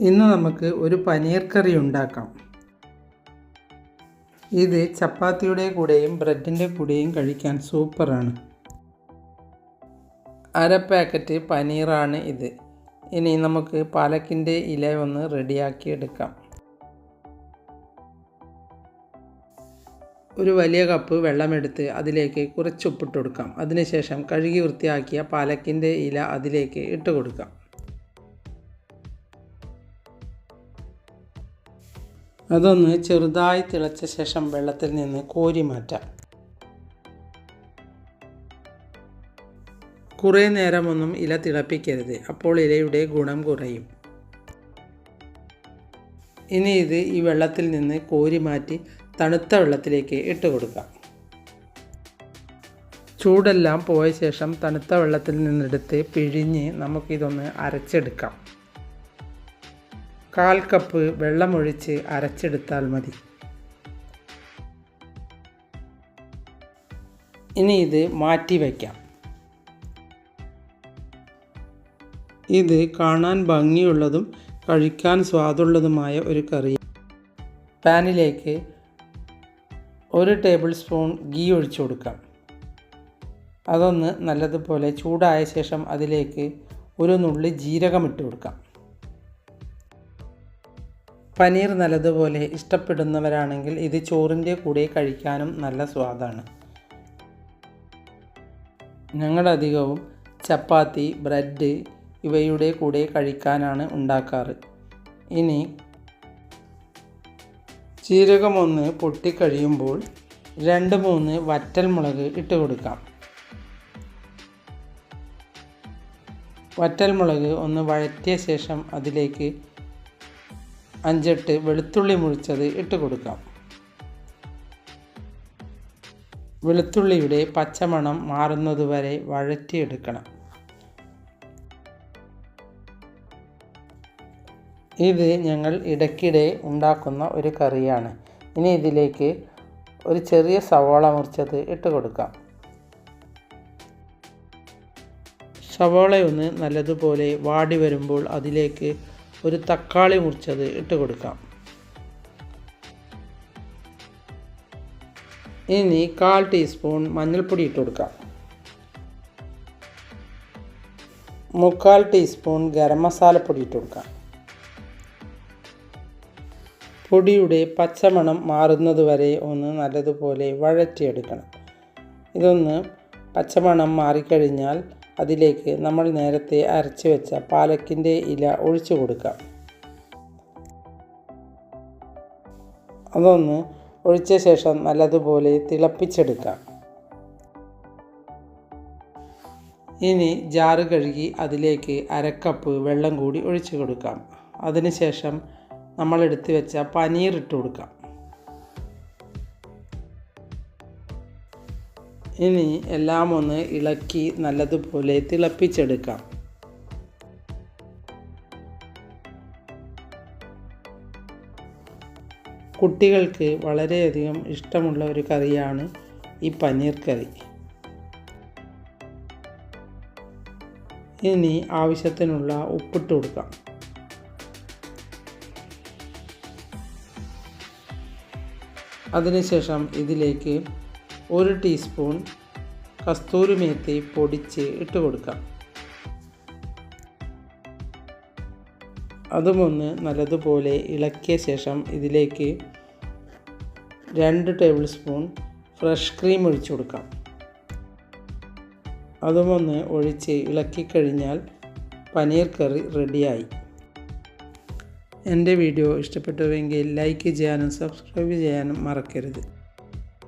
ഇന്ന് നമുക്ക് ഒരു പനീർ കറി ഉണ്ടാക്കാം. ഇത് ചപ്പാത്തിയുടെ കൂടെയും ബ്രെഡിൻ്റെ കൂടെയും കഴിക്കാൻ സൂപ്പറാണ്. അര പാക്കറ്റ് പനീറാണ് ഇത്. ഇനി നമുക്ക് പാലക്കിൻ്റെ ഇല ഒന്ന് റെഡിയാക്കി എടുക്കാം. ഒരു വലിയ കപ്പ് വെള്ളമെടുത്ത് അതിലേക്ക് കുറച്ച് ഉപ്പിട്ട് കൊടുക്കാം. അതിനുശേഷം കഴുകി വൃത്തിയാക്കിയ പാലക്കിൻ്റെ ഇല അതിലേക്ക് ഇട്ട് കൊടുക്കാം. അതൊന്ന് ചെറുതായി തിളച്ച ശേഷം വെള്ളത്തിൽ നിന്ന് കോരി മാറ്റാം. കുറേ നേരമൊന്നും ഇല തിളപ്പിക്കരുത്, അപ്പോൾ ഇലയുടെ ഗുണം കുറയും. ഇനി ഇത് ഈ വെള്ളത്തിൽ നിന്ന് കോരി മാറ്റി തണുത്ത വെള്ളത്തിലേക്ക് ഇട്ട് കൊടുക്കാം. ചൂടെല്ലാം പോയ ശേഷം തണുത്ത വെള്ളത്തിൽ നിന്നെടുത്ത് പിഴിഞ്ഞ് നമുക്കിതൊന്ന് അരച്ചെടുക്കാം. 1/4 കപ്പ് വെള്ളമൊഴിച്ച് അരച്ചെടുത്താൽ മതി. ഇനി ഇത് മാറ്റി വയ്ക്കാം. ഇത് കാണാൻ ഭംഗിയുള്ളതും കഴിക്കാൻ സ്വാദുള്ളതുമായ ഒരു കറി. പാനിലേക്ക് 1 ടേബിൾ സ്പൂൺ ഗീ ഒഴിച്ചു കൊടുക്കാം. അതൊന്ന് നല്ലതുപോലെ ചൂടായ ശേഷം അതിലേക്ക് ഒരു നുള്ളി ജീരകം ഇട്ട് കൊടുക്കാം. പനീർ നല്ലതുപോലെ ഇഷ്ടപ്പെടുന്നവരാണെങ്കിൽ ഇത് ചോറിൻ്റെ കൂടെ കഴിക്കാനും നല്ല സ്വാദാണ്. ഞങ്ങളധികവും ചപ്പാത്തി, ബ്രെഡ് ഇവയുടെ കൂടെ കഴിക്കാനാണ് ഉണ്ടാക്കാറ്. ഇനി ജീരകം ഒന്ന് പൊട്ടിക്കഴിയുമ്പോൾ 2-3 വറ്റൽമുളക് ഇട്ട് കൊടുക്കാം. വറ്റൽമുളക് ഒന്ന് വഴറ്റിയ ശേഷം അതിലേക്ക് 5-8 വെളുത്തുള്ളി മുറിച്ചത് ഇട്ട് കൊടുക്കാം. വെളുത്തുള്ളിയുടെ പച്ചമണം മാറുന്നതുവരെ വഴറ്റിയെടുക്കണം. ഇത് ഞങ്ങൾ ഇടയ്ക്കിടെ ഉണ്ടാക്കുന്ന ഒരു കറിയാണ്. ഇനി ഇതിലേക്ക് ഒരു ചെറിയ സവാള മുറിച്ചത് ഇട്ട് കൊടുക്കാം. സവാളയൊന്ന് നല്ലതുപോലെ വാടി വരുമ്പോൾ അതിലേക്ക് ഒരു തക്കാളി മുറിച്ചത് ഇട്ട് കൊടുക്കാം. ഇനി 1/4 ടീസ്പൂൺ മഞ്ഞൾപ്പൊടി ഇട്ട് കൊടുക്കാം. 3/4 ടീസ്പൂൺ ഗരം മസാലപ്പൊടി ഇട്ട് കൊടുക്കാം. പൊടിയുടെ പച്ചമണം മാറുന്നതുവരെ ഒന്ന് നല്ലതുപോലെ വഴറ്റിയെടുക്കണം. ഇതൊന്ന് പച്ചമണം മാറിക്കഴിഞ്ഞാൽ അതിലേക്ക് നമ്മൾ നേരത്തെ അരച്ച് വെച്ച പാലക്കിൻ്റെ ഇല ഒഴിച്ചു കൊടുക്കാം. അതൊന്ന് ഒഴിച്ച ശേഷം നല്ലതുപോലെ തിളപ്പിച്ചെടുക്കാം. ഇനി ജാറ് കഴുകി അതിലേക്ക് 1/2 കപ്പ് വെള്ളം കൂടി ഒഴിച്ചു കൊടുക്കാം. അതിനുശേഷം നമ്മൾ എടുത്തു വെച്ച പനീർ ഇട്ട് കൊടുക്കാം. ഇനി എല്ലാം ഒന്ന് ഇളക്കി നല്ലതുപോലെ തിളപ്പിച്ചെടുക്കാം. കുട്ടികൾക്ക് വളരെയധികം ഇഷ്ടമുള്ള ഒരു കറിയാണ് ഈ പനീർ കറി. ഇനി ആവശ്യത്തിനുള്ള ഉപ്പിട്ട് കൊടുക്കാം. അതിനുശേഷം ഇതിലേക്ക് 1 ടീസ്പൂൺ കസ്തൂരി മേത്തി പൊടിച്ച് ഇട്ട് കൊടുക്കാം. അതുമൊന്ന് നല്ലതുപോലെ ഇളക്കിയ ശേഷം ഇതിലേക്ക് 2 ടേബിൾ സ്പൂൺ ഫ്രഷ് ക്രീം ഒഴിച്ചു കൊടുക്കാം. അതുമൊന്ന് ഒഴിച്ച് ഇളക്കിക്കഴിഞ്ഞാൽ പനീർ കറി റെഡിയായി. എൻ്റെ വീഡിയോ ഇഷ്ടപ്പെട്ടുവെങ്കിൽ ലൈക്ക് ചെയ്യാനും സബ്സ്ക്രൈബ് ചെയ്യാനും മറക്കരുത്.